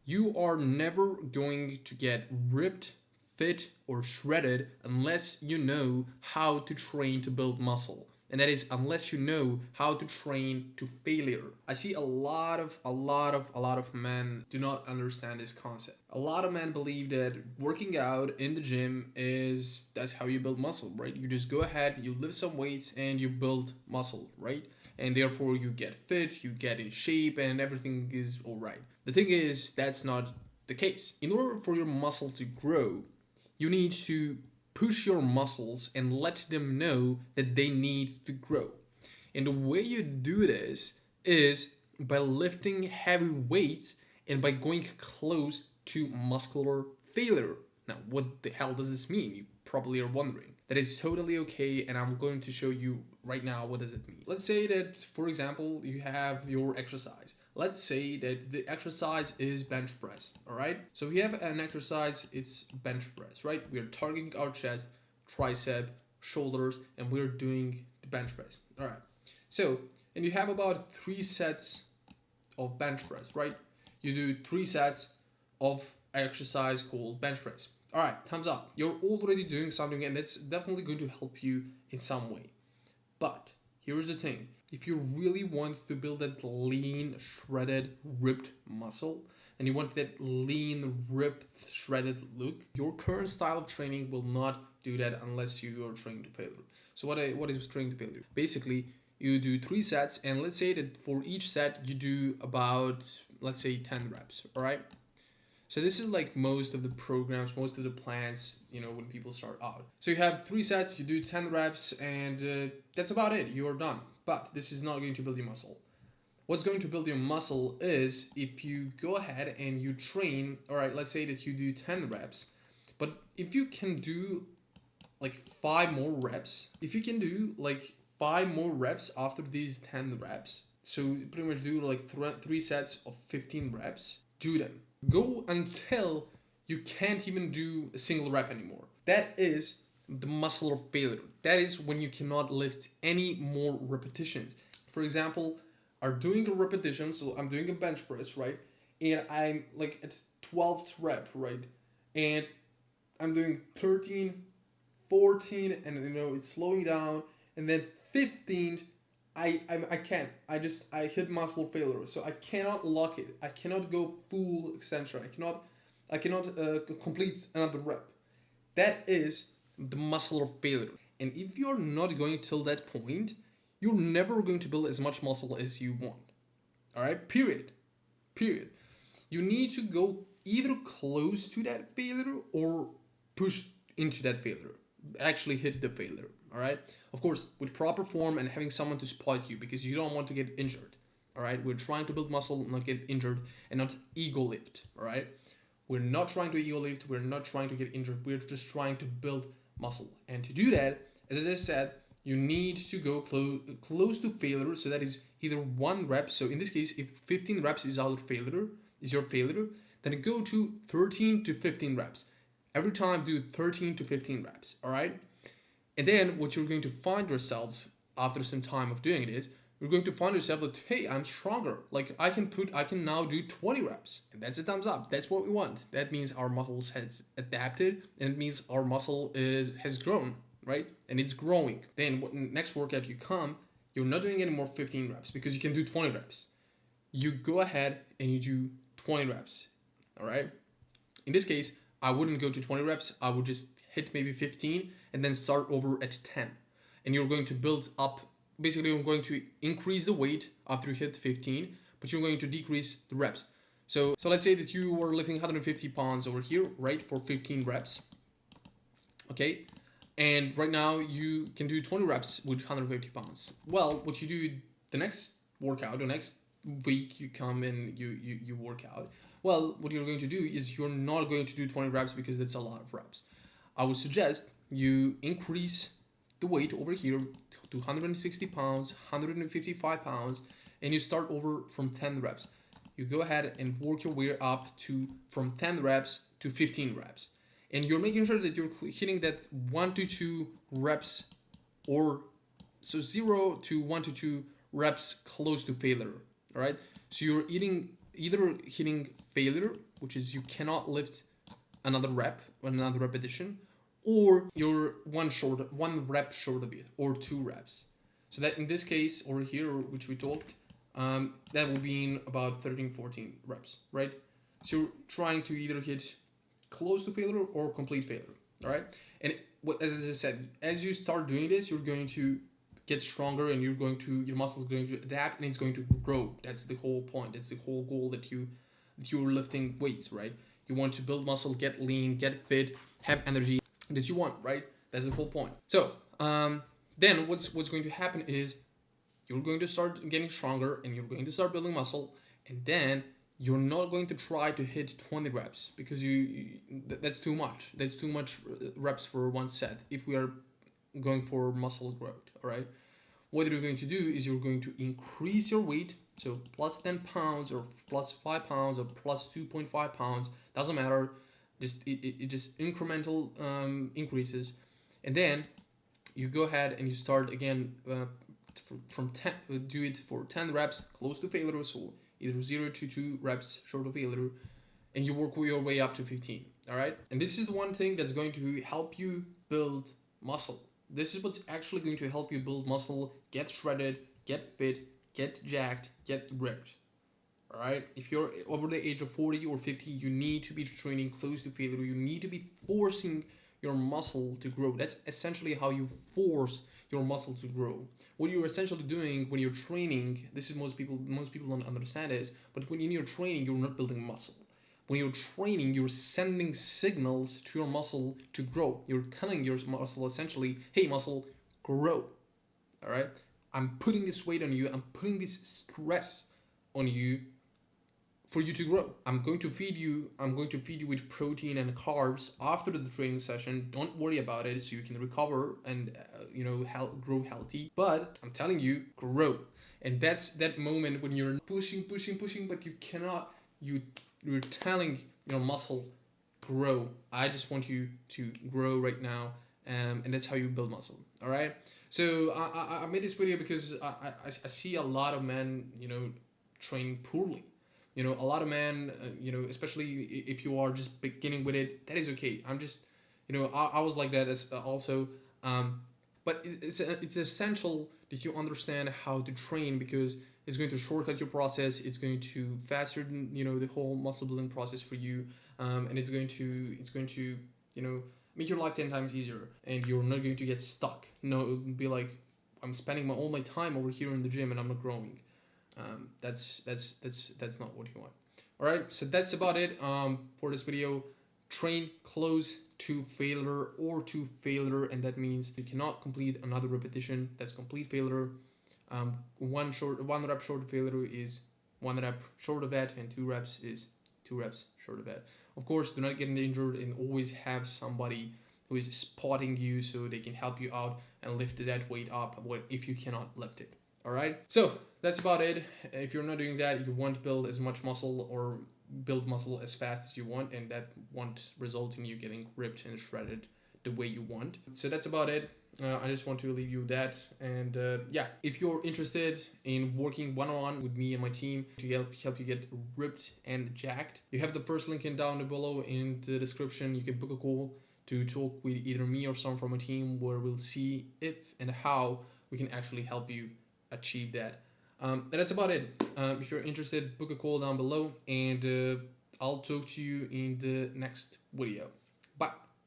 You are never going to get ripped, fit, or shredded unless you know how to train to build muscle. And that is unless you know how to train to failure. I see a lot of men do not understand this concept. A lot of men believe that working out in the gym is that's how you build muscle, right? You just go ahead, you lift some weights and you build muscle, right? And therefore you get fit, you get in shape, and everything is all right. The thing is, that's not the case. In order for your muscle to grow, you need to push your muscles and let them know that they need to grow. And the way you do this is by lifting heavy weights and by going close to muscular failure. Now, what the hell does this mean? You probably are wondering. That is totally okay, and I'm going to show you right now what does it mean. Let's say that, for example, you have your exercise. Let's say that the exercise is bench press, all right? So we have an exercise, it's bench press, right? We are targeting our chest, tricep, shoulders, and we're doing the bench press, all right? So, and you have about 3 sets of bench press, right? You do 3 sets of exercise called bench press. All right, thumbs up. You're already doing something, and it's definitely going to help you in some way. But here's the thing: if you really want to build that lean, shredded, ripped muscle, and you want that lean, ripped, shredded look, your current style of training will not do that unless you are training to failure. So what is training to failure? Basically, you do 3 sets, and let's say that for each set you do about, let's say, 10 reps. All right. So this is like most of the programs, most of the plans, when people start out. So you have 3 sets, you do 10 reps, and that's about it. You are done. But this is not going to build your muscle. What's going to build your muscle is if you go ahead and you train. All right, let's say that you do 10 reps, but if you can do like 5 more reps, if you can do like 5 more reps after these 10 reps, so pretty much do like 3 sets of 15 reps, do them. Go until you can't even do a single rep anymore. That is the muscle of failure. That is when you cannot lift any more repetitions. For example, I'm doing a repetition, so I'm doing a bench press, right? And I'm like at 12th rep, right? And I'm doing 13, 14, and it's slowing down, and then 15th, I can't. I hit muscle failure, so I cannot lock it. I cannot go full extension. I cannot complete another rep. That is the muscle of failure. And if you're not going till that point, you're never going to build as much muscle as you want. All right. Period. Period. You need to go either close to that failure or push into that failure. Actually hit the failure. All right. Of course, with proper form and having someone to spot you because you don't want to get injured. All right. We're trying to build muscle, not get injured, and not ego lift. All right. We're not trying to ego lift. We're not trying to get injured. We're just trying to build muscle. And to do that, as I said, you need to go close to failure. So that is either 1 rep. So in this case, if 15 reps is your failure, then go to 13 to 15 reps. Every time do 13 to 15 reps. All right. And then what you're going to find yourself after some time of doing it is you're going to find yourself that, hey, I'm stronger. Like I can now do 20 reps. And that's a thumbs up. That's what we want. That means our muscles has adapted, and it means our muscle has grown, right? And it's growing. Then next workout you come, you're not doing any more 15 reps because you can do 20 reps. You go ahead and you do 20 reps. All right? In this case, I wouldn't go to 20 reps. I would just hit maybe 15 and then start over at 10. And you're going to build up. Basically, you're going to increase the weight after you hit 15, but you're going to decrease the reps. So let's say that you were lifting 150 pounds over here, right, for 15 reps. Okay? And right now you can do 20 reps with 150 pounds. Well, what you do the next workout, the next week you come and you work out. Well, what you're going to do is you're not going to do 20 reps because that's a lot of reps. I would suggest you increase the weight over here to 160 pounds, 155 pounds, and you start over from 10 reps. You go ahead and work your way up to from 10 reps to 15 reps. And you're making sure that you're hitting that 1 to 2 reps, or so 0 to 1 to 2 reps close to failure. All right. So you're either hitting failure, which is you cannot lift another rep or another repetition, or you're one rep short of it, or 2 reps. So that in this case over here, which we talked, that will be in about 13, 14 reps, right? So you're trying to either hit close to failure or complete failure, all right? And as I said, as you start doing this, you're going to get stronger, and your muscles going to adapt, and it's going to grow. That's the whole point. That's the whole goal that you're lifting weights, right? You want to build muscle, get lean, get fit, have energy that you want, right? That's the whole point. So then what's going to happen is you're going to start getting stronger, and you're going to start building muscle, and then you're not going to try to hit 20 reps because that's too much. That's too much reps for one set if we are going for muscle growth, all right? What you're going to do is you're going to increase your weight, so plus 10 pounds or plus 5 pounds or plus 2.5 pounds, doesn't matter, just it just incremental increases. And then you go ahead and you start again from 10, do it for 10 reps close to failure, so either 0 to 2 reps short of failure, and you work your way up to 15, all right? And this is the one thing that's going to help you build muscle. This is what's actually going to help you build muscle, get shredded, get fit, get jacked, get ripped, all right? If you're over the age of 40 or 50, you need to be training close to failure. You need to be forcing your muscle to grow. That's essentially how you force your muscle to grow. What you're essentially doing when you're training, this is most people don't understand this, but when you're training, you're not building muscle. When you're training, you're sending signals to your muscle to grow. You're telling your muscle essentially, hey muscle, grow, all right? I'm putting this weight on you, I'm putting this stress on you for you to grow. I'm going to feed you with protein and carbs after the training session. Don't worry about it, so you can recover and grow healthy. But I'm telling you, grow. And that's that moment when you're pushing, but you cannot. You're telling your muscle, grow. I just want you to grow right now, and that's how you build muscle. All right. So I made this video because I see a lot of men train poorly. A lot of men, especially if you are just beginning with it, that is okay. I'm just, I was like that as also, but it's essential that you understand how to train, because it's going to shortcut your process. It's going to faster, the whole muscle building process for you, and it's going to, make your life 10 times easier, and you're not going to get stuck. No, it would be like I'm spending all my time over here in the gym and I'm not growing. That's not what you want. All right, so that's about it for this video. Train close to failure or to failure, and that means you cannot complete another repetition. That's complete failure. One rep short of failure is 1 rep short of that, and 2 reps is 2 reps short of that. Of course, do not get injured, and always have somebody who is spotting you so they can help you out and lift that weight up if you cannot lift it. All right, so that's about it. If you're not doing that, you won't build as much muscle or build muscle as fast as you want, and that won't result in you getting ripped and shredded the way you want. So that's about it. I just want to leave you with that. And if you're interested in working one-on-one with me and my team to help you get ripped and jacked, you have the first link down below in the description. You can book a call to talk with either me or someone from my team, where we'll see if and how we can actually help you achieve that. And that's about it. If you're interested, book a call down below, and I'll talk to you in the next video. Bye.